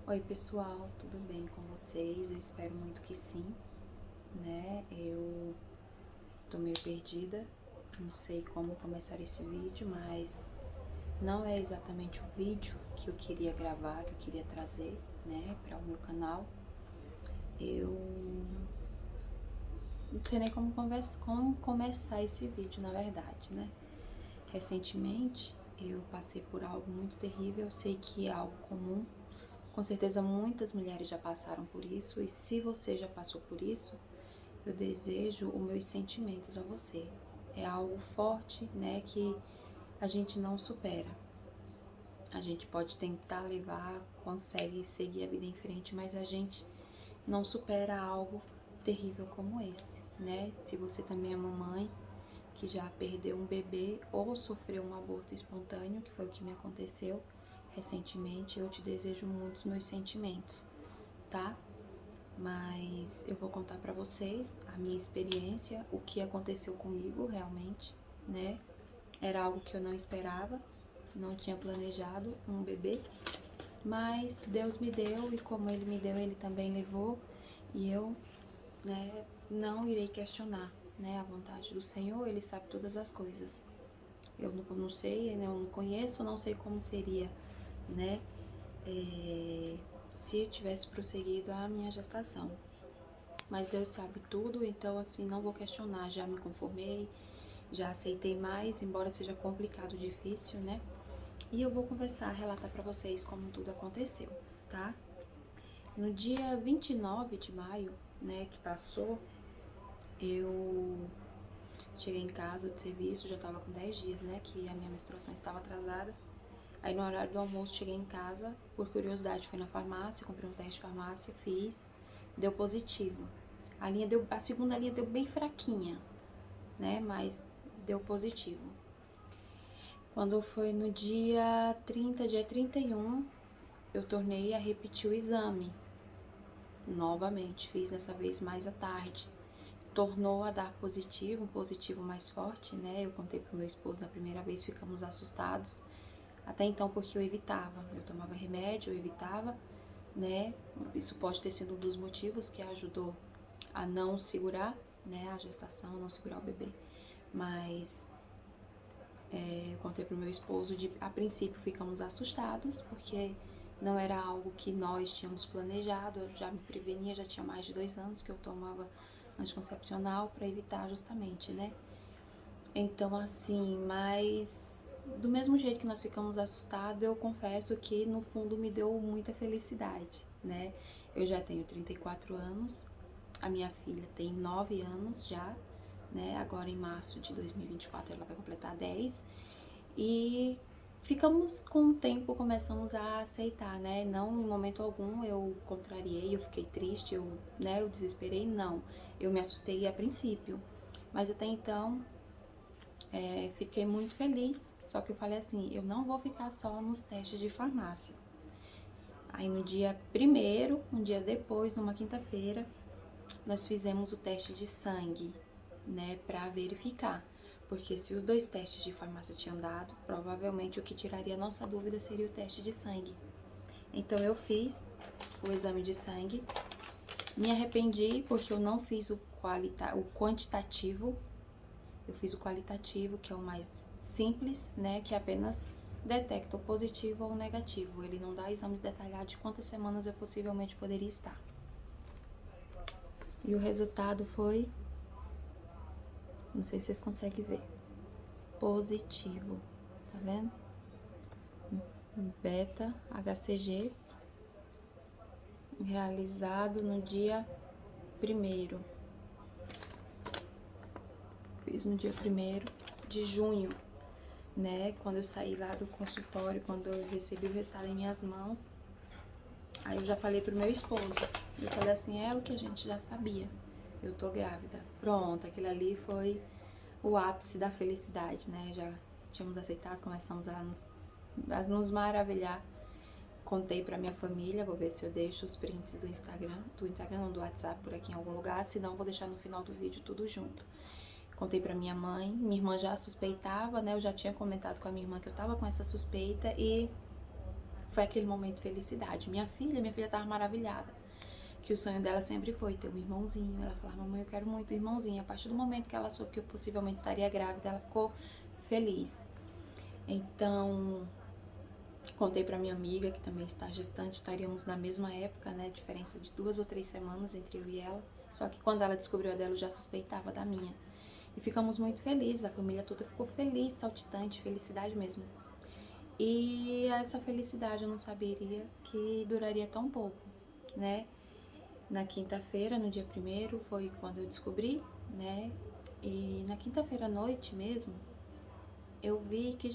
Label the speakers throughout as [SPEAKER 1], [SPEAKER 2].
[SPEAKER 1] Oi pessoal, tudo bem com vocês? Eu espero muito que sim, né? Eu tô meio perdida, não sei como começar esse vídeo, mas não é exatamente o vídeo que eu queria gravar, que eu queria trazer, né, para o meu canal. Eu não sei nem como começar esse vídeo, na verdade, né? Recentemente eu passei por algo muito terrível, eu sei que é algo comum. Com certeza muitas mulheres já passaram por isso, e se você já passou por isso, eu desejo os meus sentimentos a você. É algo forte, né, que a gente não supera. A gente pode tentar levar, consegue seguir a vida em frente, mas a gente não supera algo terrível como esse, né? Se você também é mamãe que já perdeu um bebê ou sofreu um aborto espontâneo, que foi o que me aconteceu recentemente, eu te desejo muitos meus sentimentos, tá? Mas eu vou contar pra vocês a minha experiência, o que aconteceu comigo realmente, né? Era algo que eu não esperava, não tinha planejado um bebê, mas Deus me deu, e como Ele me deu, Ele também levou, e eu, né, não irei questionar, né, a vontade do Senhor. Ele sabe todas as coisas. Eu não sei, eu não conheço, não sei como seria, né, se tivesse prosseguido a minha gestação. Mas Deus sabe tudo, então assim, não vou questionar, já me conformei, já aceitei mais, embora seja complicado, difícil, né? E eu vou conversar, relatar pra vocês como tudo aconteceu, tá? No dia 29 de maio, né, que passou, eu cheguei em casa do serviço, já tava com 10 dias, né, que a minha menstruação estava atrasada. Aí no horário do almoço cheguei em casa, por curiosidade fui na farmácia, comprei um teste de farmácia, fiz, deu positivo. A segunda linha deu bem fraquinha, né, mas deu positivo. Quando foi no dia 30, dia 31, eu tornei a repetir o exame. Novamente, fiz dessa vez mais à tarde. Tornou a dar positivo, um positivo mais forte, né? Eu contei pro meu esposo na primeira vez, ficamos assustados. Até então, porque eu evitava, eu tomava remédio, eu evitava, né? Isso pode ter sido um dos motivos que ajudou a não segurar, né, a gestação, não segurar o bebê. Mas eu contei pro meu esposo, a princípio ficamos assustados, porque não era algo que nós tínhamos planejado. Eu já me prevenia, já tinha mais de 2 anos que eu tomava anticoncepcional para evitar justamente, né? Então assim, mas do mesmo jeito que nós ficamos assustados, eu confesso que no fundo me deu muita felicidade, né? Eu já tenho 34 anos, a minha filha tem 9 anos já, né? Agora em março de 2024 ela vai completar 10. E ficamos com o tempo, começamos a aceitar, né? Não, em momento algum eu contrariei, eu fiquei triste, né, eu desesperei, não. Eu me assustei a princípio, mas até então fiquei muito feliz. Só que eu falei assim, eu não vou ficar só nos testes de farmácia. Aí no dia primeiro, um dia depois, numa quinta-feira, nós fizemos o teste de sangue, né, para verificar. Porque se os 2 testes de farmácia tinham dado, provavelmente o que tiraria a nossa dúvida seria o teste de sangue. Então eu fiz o exame de sangue, me arrependi porque eu não fiz o quantitativo, eu fiz o qualitativo, que é o mais simples, né, que apenas detecta o positivo ou o negativo. Ele não dá exames detalhados de quantas semanas eu possivelmente poderia estar. E o resultado foi, não sei se vocês conseguem ver, positivo, tá vendo? Beta HCG, realizado no dia 1º. Fiz no dia 1º de junho, né? Quando eu saí lá do consultório, quando eu recebi o resultado em minhas mãos, aí eu já falei pro meu esposo. Eu falei assim, é o que a gente já sabia, eu tô grávida. Pronto, aquilo ali foi o ápice da felicidade, né? Já tínhamos aceitado, começamos a nos maravilhar. Contei pra minha família, vou ver se eu deixo os prints do Instagram não, do WhatsApp por aqui em algum lugar, senão vou deixar no final do vídeo tudo junto. Contei pra minha mãe, minha irmã já suspeitava, né? Eu já tinha comentado com a minha irmã que eu tava com essa suspeita, e foi aquele momento de felicidade. Minha filha tava maravilhada, que o sonho dela sempre foi ter um irmãozinho. Ela falava, mamãe, eu quero muito um irmãozinho. A partir do momento que ela soube que eu possivelmente estaria grávida, ela ficou feliz. Então, contei pra minha amiga, que também está gestante, estaríamos na mesma época, né, diferença de 2 ou 3 semanas entre eu e ela. Só que quando ela descobriu a dela, eu já suspeitava da minha. E ficamos muito felizes, a família toda ficou feliz, saltitante, felicidade mesmo. E essa felicidade eu não saberia que duraria tão pouco, né? Na quinta-feira, no dia 1º, foi quando eu descobri, né? E na quinta-feira à noite mesmo, eu vi que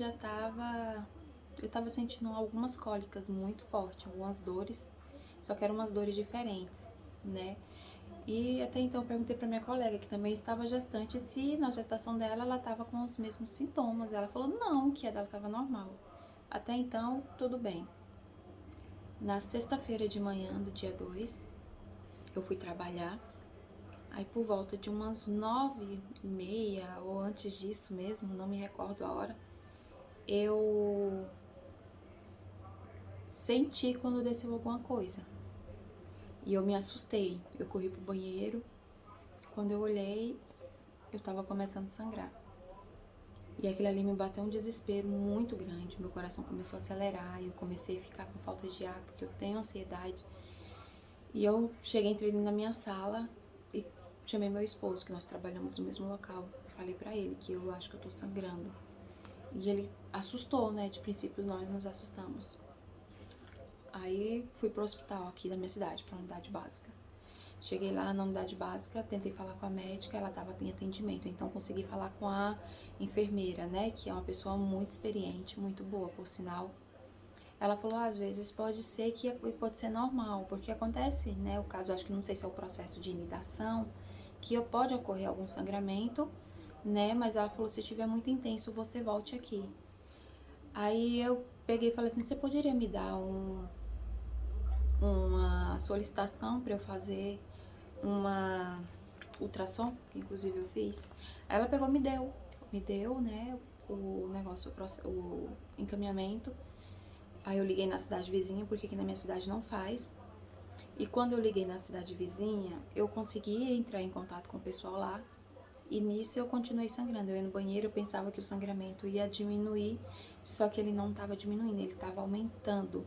[SPEAKER 1] eu tava sentindo algumas cólicas muito fortes, algumas dores, só que eram umas dores diferentes, né? E até então eu perguntei pra minha colega, que também estava gestante, se na gestação dela ela tava com os mesmos sintomas. Ela falou não, que a dela tava normal. Até então, tudo bem. Na sexta-feira de manhã, do dia 2, eu fui trabalhar. Aí por volta de umas 9h30, ou antes disso mesmo, não me recordo a hora, eu senti quando desceu alguma coisa. E eu me assustei. Eu corri pro banheiro. Quando eu olhei, eu tava começando a sangrar. E aquilo ali me bateu um desespero muito grande. Meu coração começou a acelerar. Eu comecei a ficar com falta de ar, porque eu tenho ansiedade. E eu cheguei, entrei na minha sala e chamei meu esposo, que nós trabalhamos no mesmo local. Falei pra ele que eu acho que eu tô sangrando. E ele assustou, né? De princípio nós nos assustamos. Aí fui pro hospital aqui da minha cidade, pra unidade básica. Cheguei lá na unidade básica, tentei falar com a médica, ela tava em atendimento. Então consegui falar com a enfermeira, né? Que é uma pessoa muito experiente, muito boa, por sinal. Ela falou, às vezes pode ser que pode ser normal, porque acontece, né? O caso, acho que não sei se é o processo de inidação, que pode ocorrer algum sangramento, né? Mas ela falou, se tiver muito intenso, você volte aqui. Aí eu peguei e falei assim, você poderia me dar uma solicitação para eu fazer uma ultrassom, que inclusive eu fiz. Aí ela pegou, me deu, né, o negócio, o encaminhamento. Aí eu liguei na cidade vizinha, porque aqui na minha cidade não faz. E quando eu liguei na cidade vizinha, eu consegui entrar em contato com o pessoal lá. E nisso eu continuei sangrando. Eu ia no banheiro, eu pensava que o sangramento ia diminuir, só que ele não estava diminuindo, ele estava aumentando.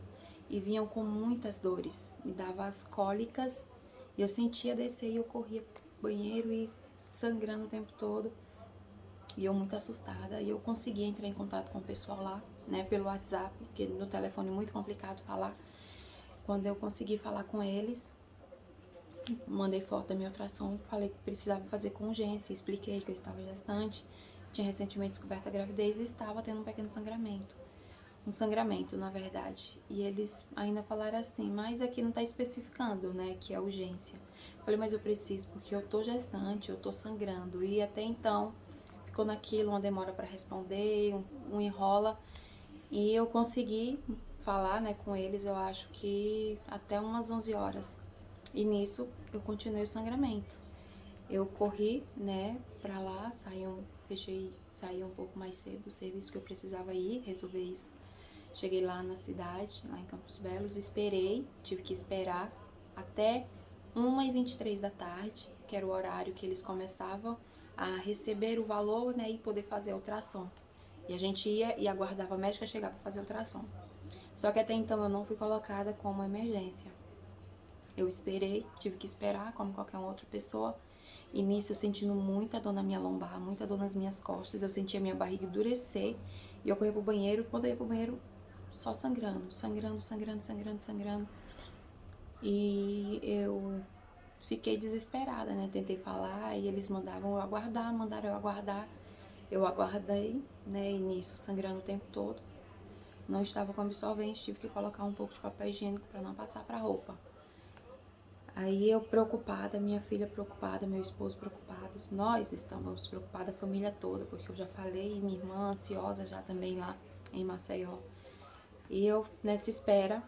[SPEAKER 1] E vinham com muitas dores. Me dava as cólicas, e eu sentia descer e eu corria pro banheiro e sangrando o tempo todo. E eu muito assustada. E eu consegui entrar em contato com o pessoal lá, né, pelo WhatsApp, porque no telefone é muito complicado falar. Quando eu consegui falar com eles, mandei foto da minha ultrassom, falei que precisava fazer com urgência, expliquei que eu estava gestante, tinha recentemente descoberto a gravidez e estava tendo um pequeno sangramento. Um sangramento, na verdade. E eles ainda falaram assim, mas aqui não tá especificando, né, que é urgência. Falei, mas eu preciso, porque eu tô gestante, eu tô sangrando. E até então, ficou naquilo, uma demora para responder, um enrola. E eu consegui falar, né, com eles, eu acho que até umas 11 horas. E nisso eu continuei o sangramento. Eu corri, né, pra lá, saí um pouco mais cedo do serviço que eu precisava ir, resolver isso. Cheguei lá na cidade, lá em Campos Belos, tive que esperar até 1h23 da tarde, que era o horário que eles começavam a receber o valor, né, e poder fazer a ultrassom. E a gente ia e aguardava a médica chegar para fazer a ultrassom. Só que até então eu não fui colocada como emergência. Eu esperei, tive que esperar, como qualquer outra pessoa. E nisso eu sentindo muita dor na minha lombar, muita dor nas minhas costas. Eu sentia minha barriga endurecer. E eu corri pro banheiro. Quando eu ia pro banheiro, só sangrando. E eu fiquei desesperada, né? Tentei falar e eles mandaram eu aguardar, mandaram eu aguardar. Eu aguardei, né? E nisso sangrando o tempo todo. Não estava com absorvente, tive que colocar um pouco de papel higiênico para não passar pra roupa. Aí eu preocupada, minha filha preocupada, meu esposo preocupados, nós estávamos preocupados, a família toda, porque eu já falei, minha irmã ansiosa já também lá em Maceió. E eu nessa espera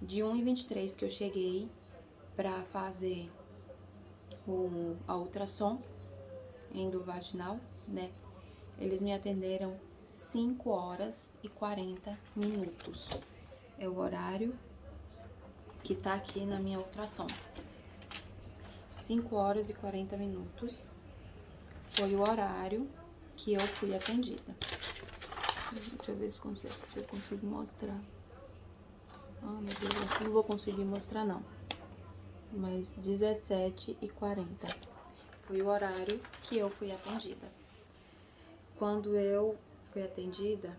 [SPEAKER 1] de 1h23 que eu cheguei para fazer a ultrassom endovaginal, né? Eles me atenderam 5 horas e 40 minutos. é o horário que tá aqui na minha ultrassom. 5 horas e 40 minutos foi o horário que eu fui atendida. Deixa eu ver se eu consigo mostrar. Ah, meu Deus, acho que não vou conseguir mostrar não. Mas 17h40 foi o horário que eu fui atendida. Quando eu fui atendida,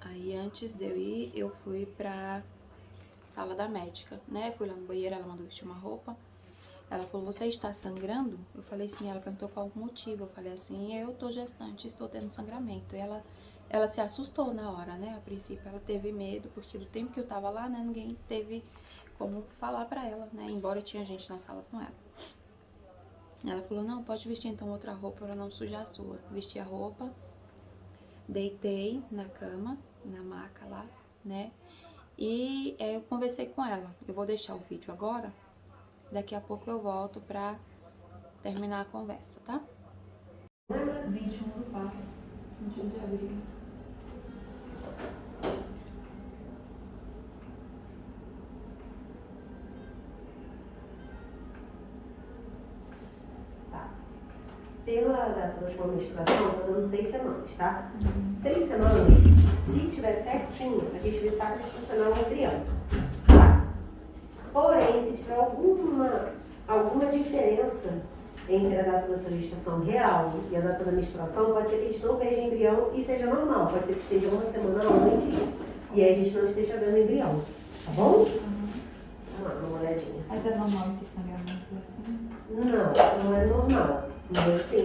[SPEAKER 1] aí antes de eu ir, eu fui pra sala da médica, né? Fui lá no banheiro, ela mandou vestir uma roupa. Ela falou, você está sangrando? Eu falei sim, ela perguntou qual o motivo. Eu falei assim, eu tô gestante, estou tendo sangramento. E ela se assustou na hora, né? A princípio ela teve medo, porque do tempo que eu tava lá, né, ninguém teve como falar pra ela, né? Embora tinha gente na sala com ela. Ela falou, não, pode vestir então outra roupa pra não sujar a sua. Vesti a roupa, deitei na cama, na maca lá, né? E eu conversei com ela. Eu vou deixar o vídeo agora. Daqui a pouco eu volto pra terminar a conversa, tá? 21/4, 21 de abril.
[SPEAKER 2] Tá. Pela data da última menstruação, tá dando 6 semanas, tá? 6 semanas, se tiver certinho, a gente vê sacro gestacional embrião. Tá? Porém, se tiver alguma diferença entre a data da sua gestação real e a data da menstruação, pode ser que a gente não veja embrião e seja normal. Pode ser que esteja uma semana antes e aí a gente não esteja vendo embrião. Tá bom? Vamos lá, uma olhadinha.
[SPEAKER 1] Mas é normal esses sangramentos assim?
[SPEAKER 2] Não é normal. Mas assim,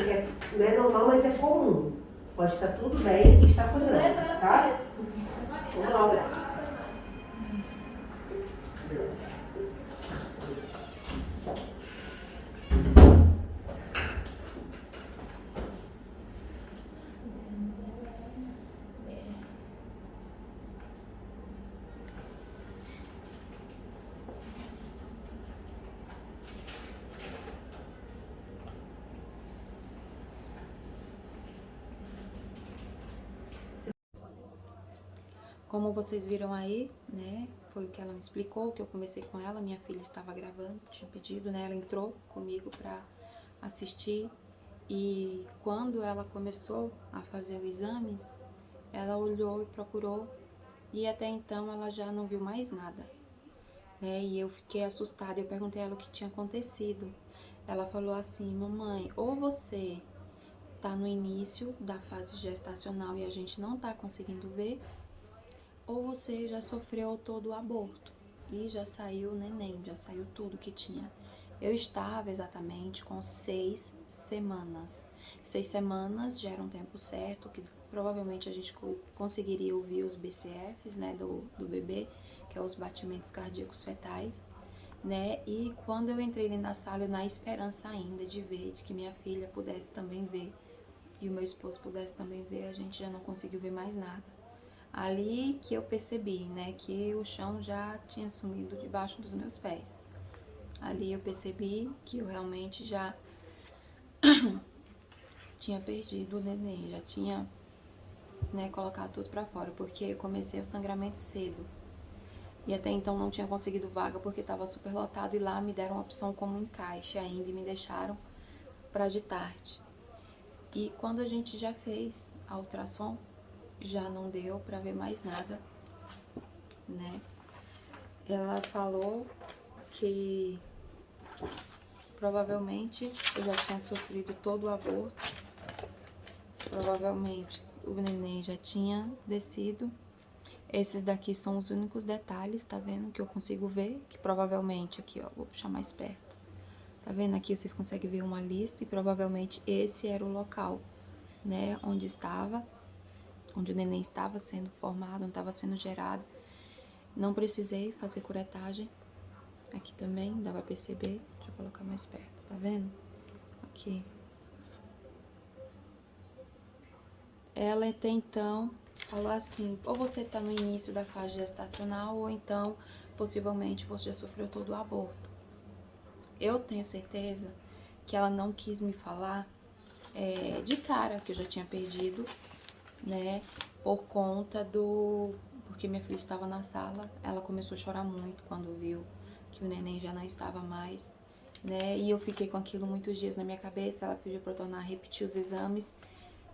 [SPEAKER 2] não é normal, mas é comum. Pode estar tudo bem e está sangrando, tá? Vamos lá, olhar.
[SPEAKER 1] Como vocês viram aí, né, foi o que ela me explicou, que eu conversei com ela, minha filha estava gravando, tinha pedido, né, ela entrou comigo pra assistir e quando ela começou a fazer os exames, ela olhou e procurou e até então ela já não viu mais nada, né, e eu fiquei assustada, eu perguntei a ela o que tinha acontecido. Ela falou assim, mamãe, ou você tá no início da fase gestacional e a gente não tá conseguindo ver, ou você já sofreu todo o aborto e já saiu o neném, já saiu tudo que tinha. Eu estava exatamente com 6 semanas. 6 semanas já era um tempo certo, que provavelmente a gente conseguiria ouvir os BCFs, né, do bebê, que é os batimentos cardíacos fetais, né? E quando eu entrei ali na sala, eu na esperança ainda de ver, de que minha filha pudesse também ver, e o meu esposo pudesse também ver, a gente já não conseguiu ver mais nada. Ali que eu percebi, né, que o chão já tinha sumido debaixo dos meus pés. Ali eu percebi que eu realmente já tinha perdido o neném, já tinha, né, colocado tudo pra fora, porque eu comecei o sangramento cedo. E até então não tinha conseguido vaga porque estava super lotado e lá me deram a opção como encaixe ainda e me deixaram pra de tarde. E quando a gente já fez a ultrassom, já não deu pra ver mais nada, né? Ela falou que provavelmente eu já tinha sofrido todo o aborto, provavelmente o neném já tinha descido. Esses daqui são os únicos detalhes, tá vendo? Que eu consigo ver, que provavelmente aqui, ó, vou puxar mais perto. Tá vendo aqui, vocês conseguem ver uma lista e provavelmente esse era o local, né, onde o neném estava sendo formado, onde estava sendo gerado. Não precisei fazer curetagem. Aqui também, dá pra perceber. Deixa eu colocar mais perto, tá vendo? Aqui. Ela até então falou assim, ou você tá no início da fase gestacional, ou então, possivelmente, você já sofreu todo o aborto. Eu tenho certeza que ela não quis me falar de cara que eu já tinha perdido, né, porque minha filha estava na sala, ela começou a chorar muito quando viu que o neném já não estava mais, né? E eu fiquei com aquilo muitos dias na minha cabeça. Ela pediu para eu tornar a repetir os exames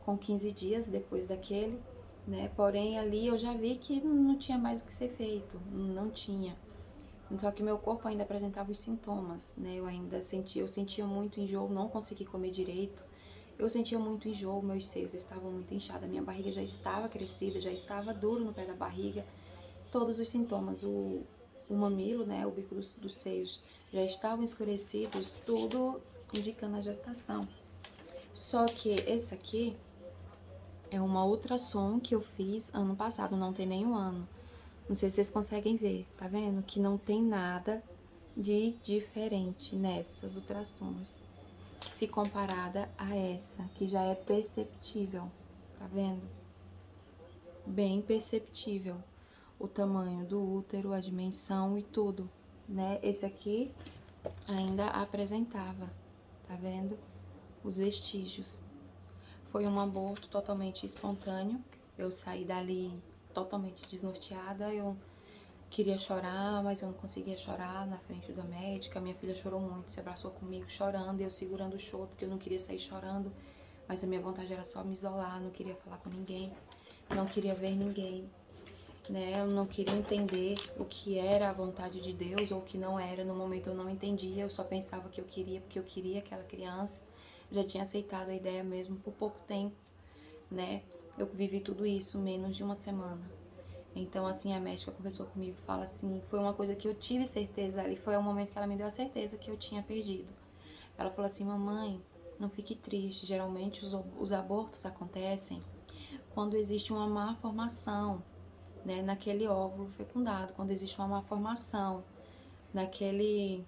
[SPEAKER 1] com 15 dias depois daquele, né? Porém, ali eu já vi que não tinha mais o que ser feito, não tinha. Só que meu corpo ainda apresentava os sintomas, né? Eu sentia muito enjoo, não conseguia comer direito. Eu sentia muito enjoo, meus seios estavam muito inchados, a minha barriga já estava crescida, já estava duro no pé da barriga. Todos os sintomas, o mamilo, né, o bico dos seios já estavam escurecidos, tudo indicando a gestação. Só que esse aqui é uma ultrassom que eu fiz ano passado, não tem nenhum ano. Não sei se vocês conseguem ver, tá vendo? Que não tem nada de diferente nessas ultrassons, se comparada a essa, que já é perceptível, tá vendo? Bem perceptível o tamanho do útero, a dimensão e tudo, né? Esse aqui ainda apresentava, tá vendo? Os vestígios. Foi um aborto totalmente espontâneo. Eu saí dali totalmente desnorteada. Eu queria chorar, mas eu não conseguia chorar na frente da médica. Minha filha chorou muito, se abraçou comigo chorando, eu segurando o choro porque eu não queria sair chorando. Mas a minha vontade era só me isolar, não queria falar com ninguém, não queria ver ninguém, né? Eu não queria entender o que era a vontade de Deus ou o que não era. No momento eu não entendia, eu só pensava que eu queria porque eu queria aquela criança. Já tinha aceitado a ideia mesmo por pouco tempo, né? Eu vivi tudo isso menos de uma semana. Então, assim, a médica conversou comigo, fala assim, foi uma coisa que eu tive certeza ali, foi o momento que ela me deu a certeza que eu tinha perdido. Ela falou assim, mamãe, não fique triste, geralmente os abortos acontecem quando existe uma má formação, né, naquele óvulo fecundado, quando existe uma má formação naquele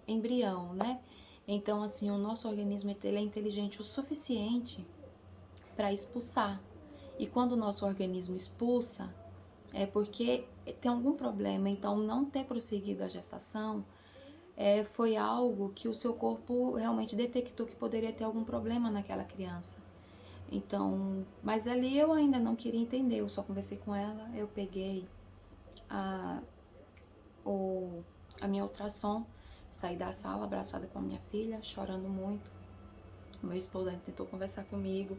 [SPEAKER 1] embrião, né? Então, assim, o nosso organismo ele é inteligente o suficiente para expulsar. E quando o nosso organismo expulsa, é porque tem algum problema. Então, não ter prosseguido a gestação foi algo que o seu corpo realmente detectou que poderia ter algum problema naquela criança. Então, mas ali eu ainda não queria entender, eu só conversei com ela, eu peguei a, a minha ultrassom, saí da sala abraçada com a minha filha, chorando muito. O meu esposo tentou conversar comigo,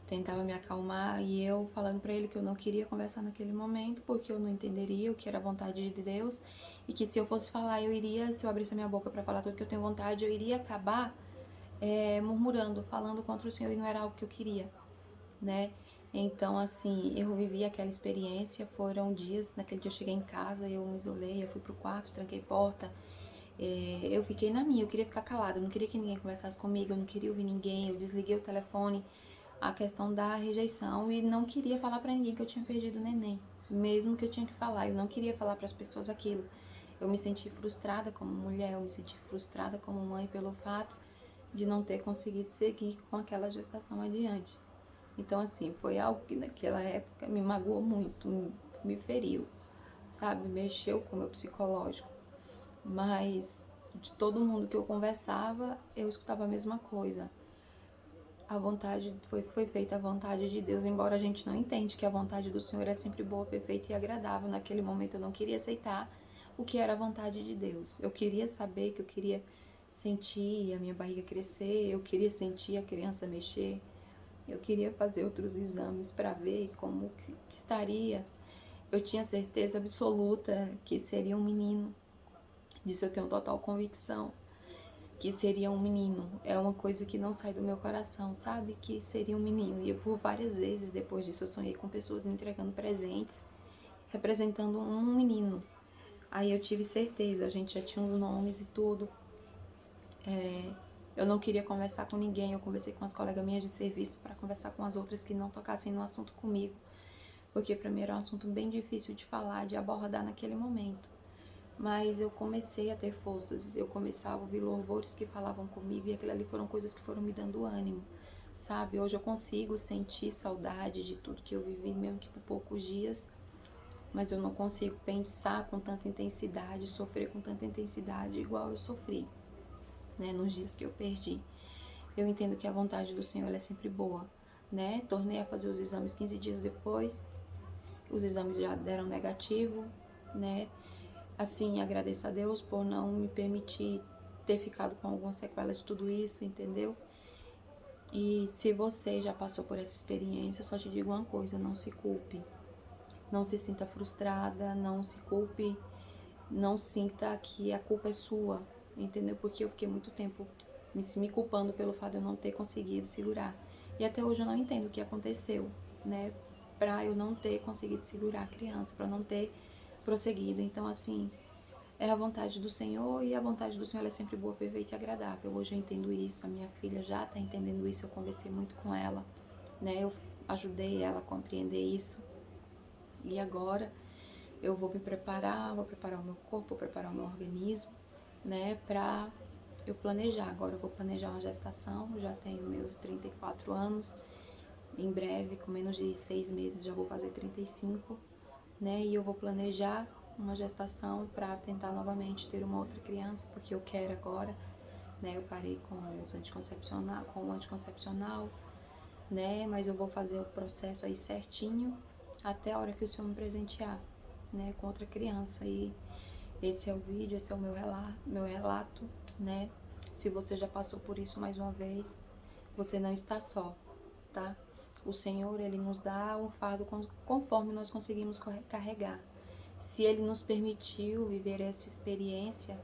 [SPEAKER 1] tentava me acalmar e eu falando pra ele que eu não queria conversar naquele momento porque eu não entenderia o que era a vontade de Deus e que se eu fosse falar, se eu abrisse a minha boca pra falar tudo que eu tenho vontade, eu iria acabar murmurando, falando contra o Senhor e não era algo que eu queria, né? Então, assim, eu vivi aquela experiência, foram dias, naquele dia eu cheguei em casa, eu me isolei, eu fui pro quarto, tranquei porta, eu fiquei na minha, eu queria ficar calada, eu não queria que ninguém conversasse comigo, eu não queria ouvir ninguém, eu desliguei o telefone, a questão da rejeição e não queria falar pra ninguém que eu tinha perdido o neném, mesmo que eu tinha que falar, eu não queria falar pras pessoas aquilo. Eu me senti frustrada como mulher, eu me senti frustrada como mãe pelo fato de não ter conseguido seguir com aquela gestação adiante. Então, assim, foi algo que naquela época me magoou muito, me feriu, sabe? Mexeu com o meu psicológico. Mas de todo mundo que eu conversava, eu escutava a mesma coisa. A vontade, foi feita a vontade de Deus, embora a gente não entende que a vontade do Senhor é sempre boa, perfeita e agradável. Naquele momento eu não queria aceitar o que era a vontade de Deus. Eu queria saber, que eu queria sentir a minha barriga crescer, eu queria sentir a criança mexer. Eu queria fazer outros exames para ver como que estaria. Eu tinha certeza absoluta que seria um menino. Disso eu tenho total convicção que seria um menino. É uma coisa que não sai do meu coração, sabe? Que seria um menino. E eu, por várias vezes depois disso eu sonhei com pessoas me entregando presentes representando um menino. Aí eu tive certeza, a gente já tinha os nomes e tudo. Eu não queria conversar com ninguém, eu conversei com as colegas minhas de serviço para conversar com as outras que não tocassem no assunto comigo, porque para mim era um assunto bem difícil de falar, de abordar naquele momento. Mas eu comecei a ter forças, eu começava a ouvir louvores que falavam comigo e aquilo ali foram coisas que foram me dando ânimo, sabe? Hoje eu consigo sentir saudade de tudo que eu vivi, mesmo que por poucos dias, mas eu não consigo pensar com tanta intensidade, sofrer com tanta intensidade igual eu sofri, né, nos dias que eu perdi. Eu entendo que a vontade do Senhor é sempre boa, né? Tornei a fazer os exames 15 dias depois. os exames já deram negativo, né? Assim, agradeço a Deus por não me permitir ter ficado com alguma sequela de tudo isso, entendeu? E se você já passou por essa experiência, eu só te digo uma coisa, não se culpe. Não se sinta frustrada, não se culpe, não sinta que a culpa é sua, entendeu? Porque eu fiquei muito tempo me culpando pelo fato de eu não ter conseguido segurar. E até hoje eu não entendo o que aconteceu, né? Pra eu não ter conseguido segurar a criança, pra não ter prosseguido. Então, assim, é a vontade do Senhor e a vontade do Senhor ela é sempre boa, perfeita e agradável. Hoje eu entendo isso, a minha filha já tá entendendo isso, eu conversei muito com ela, né? Eu ajudei ela a compreender isso. E agora eu vou me preparar, vou preparar o meu corpo, vou preparar o meu organismo, né, pra eu planejar. Agora eu vou planejar uma gestação, eu já tenho meus 34 anos, em breve, com menos de 6 meses, já vou fazer 35, né, e eu vou planejar uma gestação para tentar novamente ter uma outra criança, porque eu quero agora, né, eu parei com os anticoncepcional, com o anticoncepcional, né, mas eu vou fazer o processo aí certinho, até a hora que o Senhor me presentear, né, com outra criança. E esse é o vídeo, esse é o meu relato, né? Se você já passou por isso mais uma vez, você não está só, tá? O Senhor, Ele nos dá um fardo conforme nós conseguimos carregar. Se Ele nos permitiu viver essa experiência,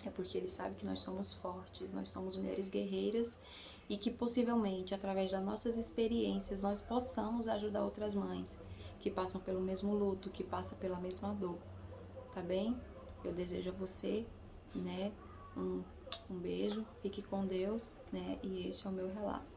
[SPEAKER 1] é porque Ele sabe que nós somos fortes, nós somos mulheres guerreiras e que possivelmente, através das nossas experiências, nós possamos ajudar outras mães que passam pelo mesmo luto, que passam pela mesma dor, tá bem? Eu desejo a você, né, um beijo, fique com Deus, né, e este é o meu relato.